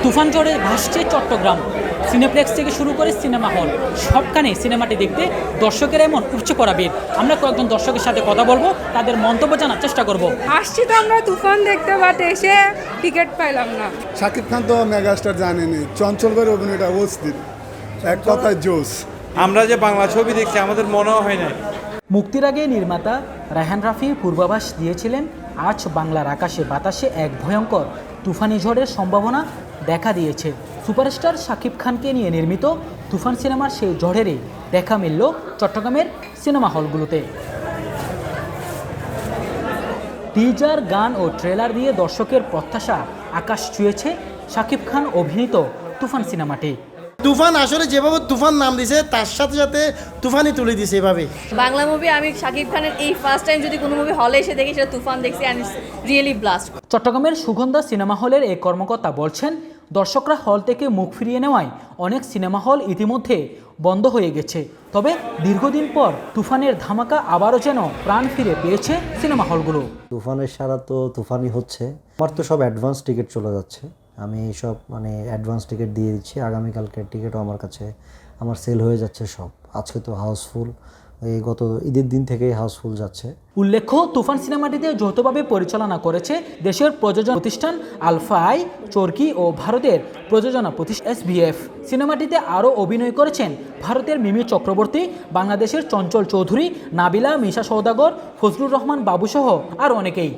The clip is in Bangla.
তুফান ঝড়ে ভাসছে চট্টগ্রাম। সিনেপ্লেক্স থেকে শুরু করে সিনেমা হল সবখানে সিনেমাটি দেখতে দর্শকেরা এমন উপচে পড়া ভিড়। আমরা কয়েকজন দর্শকের সাথে কথা বলবো, তাদের মন্তব্য জানার চেষ্টা করব। আসছি তো আমরা তুফান দেখতে, বাট এসে টিকিট পাইলাম না। শাকিব খান তো মেগাস্টার জানেনি, চঞ্চল ভাইয়ের অভিনয়টা অস্থির, এক কথায় জোস। আমরা যে বাংলা ছবি দেখছি আমাদের মনেও হয় না। মুক্তির আগে নির্মাতা রায়হান রাফি পূর্বাভাস দিয়েছিলেন আজ বাংলার আকাশে বাতাসে এক ভয়ঙ্কর তুফানি ঝড়ের সম্ভাবনা দেখা দিয়েছে। সুপারস্টার শাকিব খানকে নিয়ে নির্মিত তুফান সিনেমার সেই ঝড়েরই দেখা মিলল চট্টগ্রামের সিনেমা হলগুলোতে। টিজার, গান ও ট্রেলার দিয়ে দর্শকের প্রত্যাশা আকাশ ছুঁয়েছে শাকিব খান অভিনীত তুফান সিনেমাটি। তুফান আসলে যেভাবে তুফান নাম দিছে তার সাথে সাথে তুফানই তুলে দিছে এভাবে। বাংলা মুভি আমি শাকিব খানের এই ফার্স্ট টাইম যদি কোনো মুভি হলে এসে দেখি সেটা তুফান দেখছি, অ্যান্ড ইটস রিয়েলি ব্লাস্ট। চট্টগ্রামের সুগন্ধা সিনেমা হলের এক কর্মকর্তা বলছেন, দর্শকরা হল থেকে মুখ ফিরিয়ে নেওয়ায় অনেক সিনেমা হল ইতিমধ্যে বন্ধ হয়ে গেছে। তবে দীর্ঘদিন পর তুফানের ধামাকা আবারও যেন প্রাণ ফিরে পেয়েছে সিনেমা হলগুলো। তুফানের সারা তো তুফানই হচ্ছে। আমার তো সব অ্যাডভান্স টিকিট চলে যাচ্ছে, আমি সব অ্যাডভান্স টিকিট দিয়ে দিচ্ছি। আগামীকালকের টিকিটও আমার কাছে আমার সেল হয়ে যাচ্ছে সব। আজকে তো হাউসফুল, এই গত ঈদের দিন থেকেই হাউসফুল যাচ্ছে। উল্লেখ্য, তুফান সিনেমাটিতে যৌথভাবে পরিচালনা করেছে দেশের প্রযোজনা প্রতিষ্ঠান আলফা আই, চরকি ও ভারতের প্রযোজনা প্রতিষ্ঠান SBF। সিনেমাটিতে আরও অভিনয় করেছেন ভারতের মিমি চক্রবর্তী, বাংলাদেশের চঞ্চল চৌধুরী, নাবিলা, মিশা সওদাগর, ফজলুর রহমান বাবুসহ আর অনেকেই।